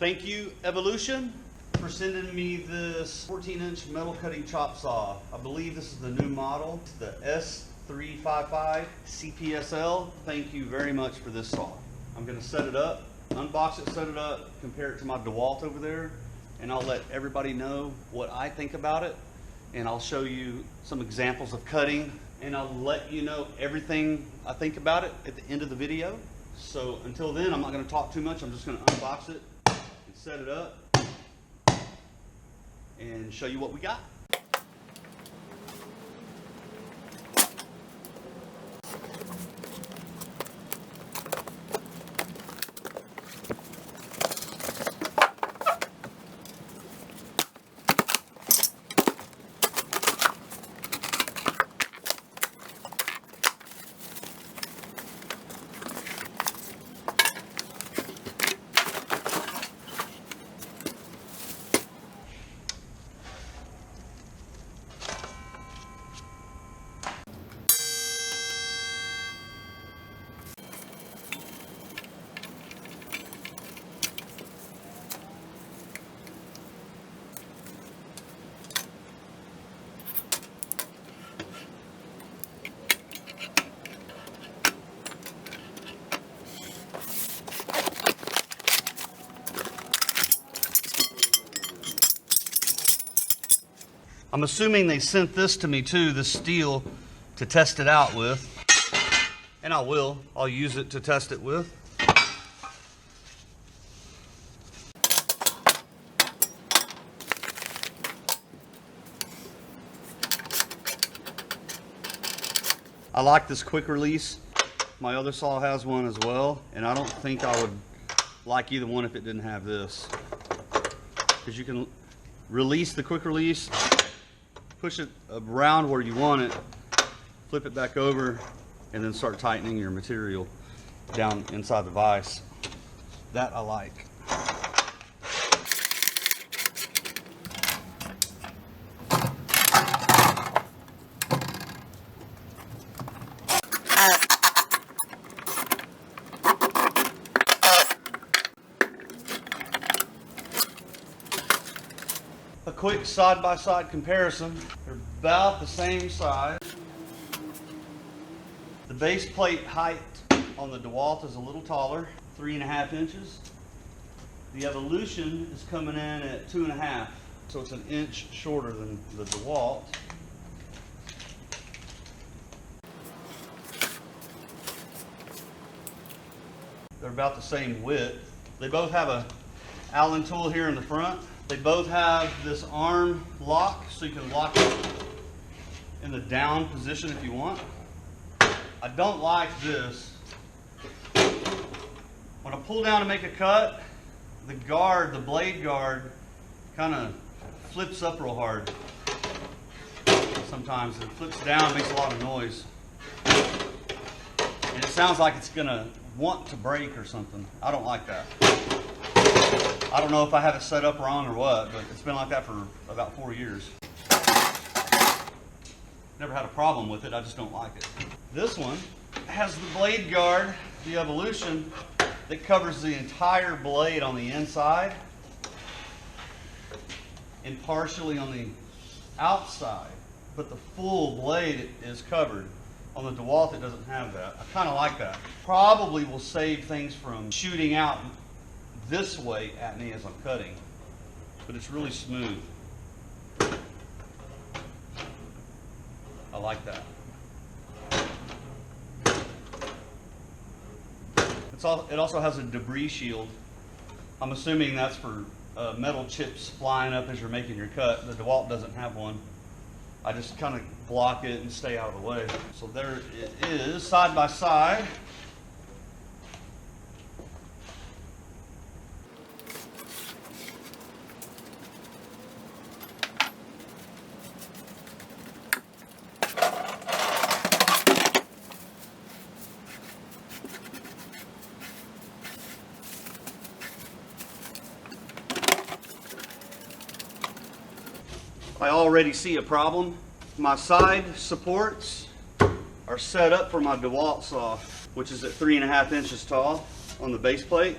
Thank you, Evolution, for sending me this 14-inch metal cutting chop saw. I believe this is the new model, it's the S355CPSL. Thank you very much for this saw. I'm going to set it up, unbox it, set it up, compare it to my DeWalt over there, and I'll let everybody know what I think about it. And I'll show you some examples of cutting, and I'll let you know everything I think about it at the end of the video. So until then, I'm not going to talk too much. I'm just going to unbox it and set it up and show you what we got. I'm assuming they sent this to me too, the steel, to test it out with. And I will. I'll use it to test it with. I like this quick release. My other saw has one as well, and I don't think I would like either one if it didn't have this. Because you can release the quick release, push it around where you want it, flip it back over, and then start tightening your material down inside the vise. That I like. A quick side-by-side comparison. They're about the same size. The base plate height on the DeWalt is a little taller, 3.5 inches. The Evolution is coming in at 2.5, so it's an inch shorter than the DeWalt. They're about the same width. They both have a Allen tool here in the front. They both have this arm lock, so you can lock it in the down position if you want. I don't like this. When I pull down to make a cut, the guard, the blade guard, kind of flips up real hard. Sometimes it flips down, it makes a lot of noise. And it sounds like it's gonna want to break or something. I don't like that. I don't know if I have it set up wrong or what, but it's been like that for about 4 years. Never had a problem with it, I just don't like it. This one has the blade guard, the Evolution, that covers the entire blade on the inside and partially on the outside, but the full blade is covered. On the DeWalt, it doesn't have that. I kind of like that. Probably will save things from shooting out this way at me as I'm cutting, but it's really smooth. I like that. It also has a debris shield. I'm assuming that's for metal chips flying up as you're making your cut. The DeWalt doesn't have one. I just kind of block it and stay out of the way. So there it is, side by side. I already see a problem. My side supports are set up for my DeWalt saw, which is at 3.5 inches tall on the base plate.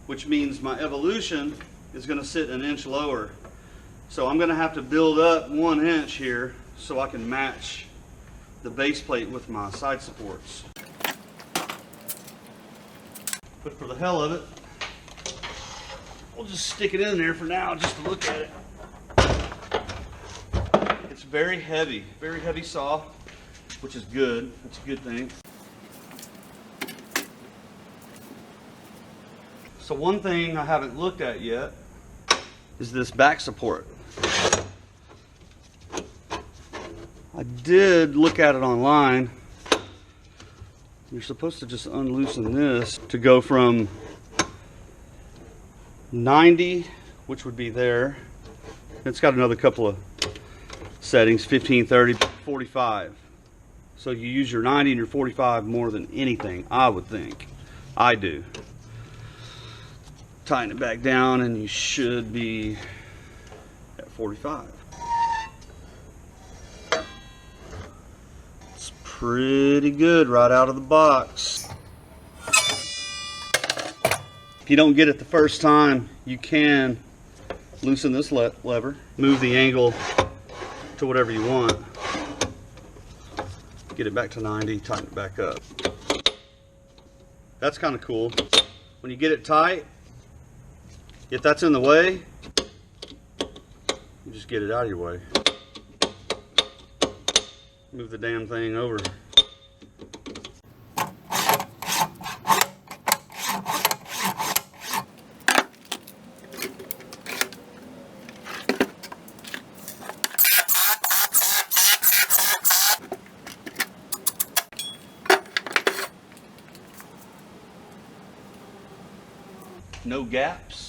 which means my evolution is going to sit an inch lower. So I'm going to have to build up 1 inch here so I can match the base plate with my side supports. But for the hell of it, we'll just stick it in there for now just to look at it. It's very heavy saw, which is good. That's a good thing. So one thing I haven't looked at yet is this back support. I did look at it online. You're supposed to just unloosen this to go from 90, which would be there. It's got another couple of settings, 15, 30, 45. So you use your 90 and your 45 more than anything, I would think. I do. Tighten it back down and you should be at 45. It's pretty good right out of the box. If you don't get it the first time, you can loosen this lever, move the angle to whatever you want, get it back to 90, tighten it back up. That's kind of cool. When you get it tight, if that's in the way, you just get it out of your way. Move the damn thing over. No gaps.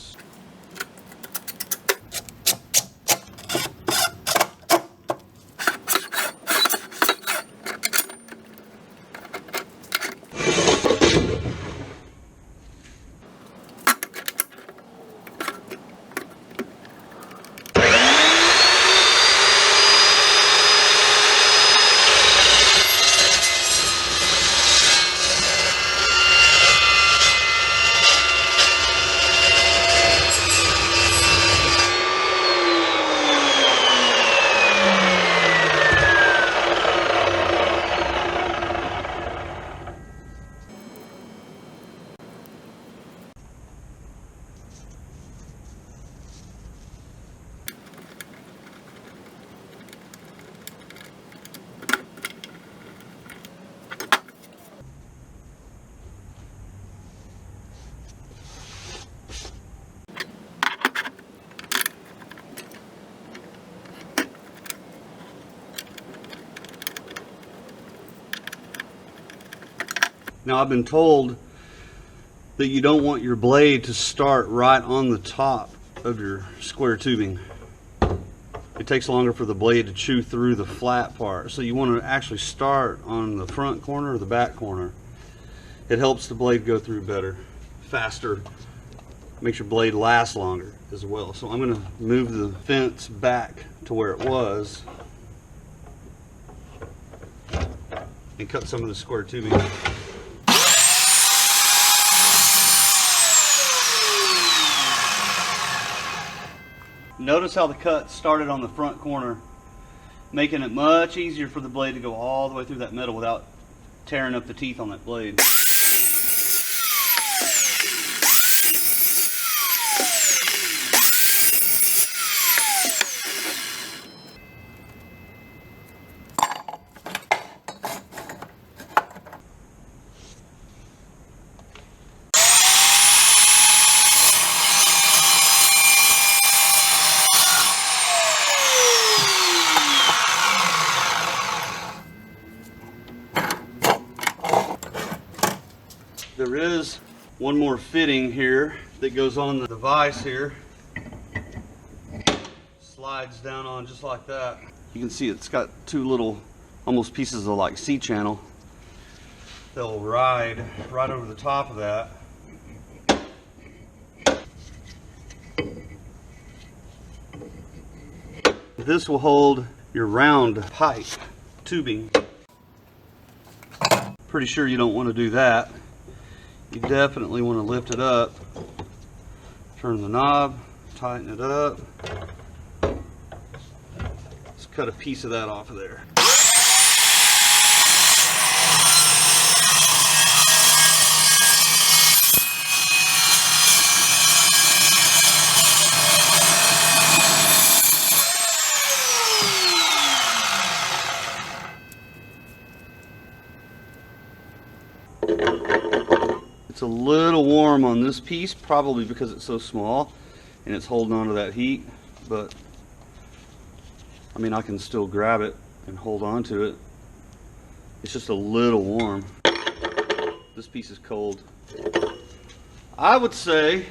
Now I've been told that you don't want your blade to start right on the top of your square tubing. It takes longer for the blade to chew through the flat part. So you want to actually start on the front corner or the back corner. It helps the blade go through better, faster, makes your blade last longer as well. So I'm going to move the fence back to where it was and cut some of the square tubing. Notice how the cut started on the front corner, making it much easier for the blade to go all the way through that metal without tearing up the teeth on that blade. There is one more fitting here that goes on the vise here. Slides down on just like that. You can see it's got two little almost pieces of like C-channel. They'll ride right over the top of that. This will hold your round pipe tubing. Pretty sure you don't want to do that. You definitely want to lift it up Turn the knob, tighten it up. Let's cut a piece of that off of there. It's a little warm on this piece, probably because it's so small and it's holding on to that heat, but I mean, I can still grab it and hold on to it. It's just a little warm. This piece is cold. I would say,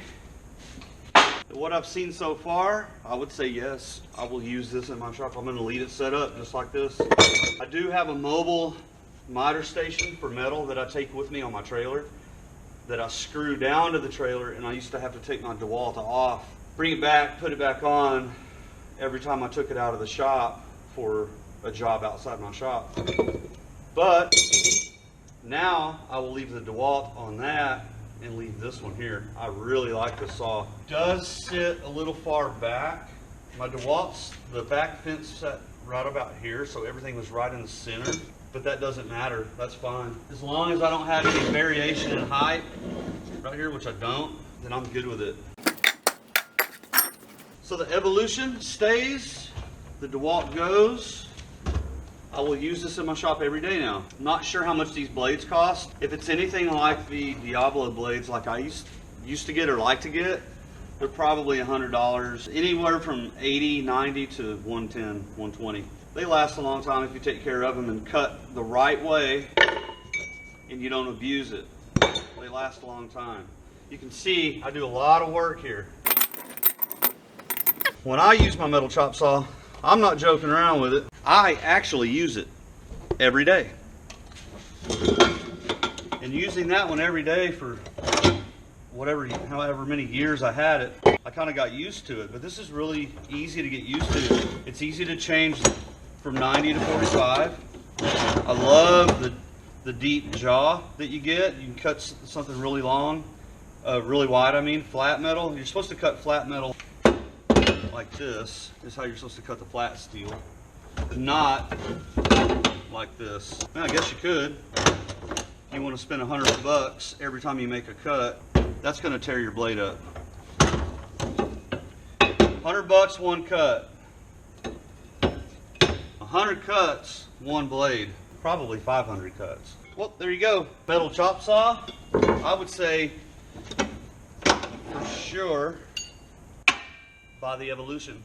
what I've seen so far, I would say yes, I will use this in my shop. I'm going to leave it set up just like this. I do have a mobile miter station for metal that I take with me on my trailer, that I screw down to the trailer, and I used to have to take my DeWalt off, bring it back, put it back on every time I took it out of the shop for a job outside my shop. But now I will leave the DeWalt on that and leave this one here. I really like this saw. It does sit a little far back. My DeWalt's, the back fence set right about here, so everything was right in the center. But that doesn't matter, that's fine. As long as I don't have any variation in height right here, which I don't, then I'm good with it. So the Evolution stays, the DeWalt goes. I will use this in my shop every day now. I'm not sure how much these blades cost. If it's anything like the Diablo blades like I used to get or like to get, they're probably $100, anywhere from 80, 90 to 110, 120. They last a long time if you take care of them and cut the right way and you don't abuse it. They last a long time. You can see I do a lot of work here. When I use my metal chop saw, I'm not joking around with it. I actually use it every day. And using that one every day for however many years I had it, I kind of got used to it. But this is really easy to get used to. It's easy to change from 90 to 45. I love the deep jaw that you get. You can cut something really long, really wide, I mean, flat metal. You're supposed to cut flat metal like this. This is how you're supposed to cut the flat steel. Not like this. Now, I guess you could. If you want to spend $100 every time you make a cut, that's going to tear your blade up. $100, one cut. 100 cuts, one blade. Probably 500 cuts. Well, there you go. Metal chop saw. I would say for sure buy the Evolution.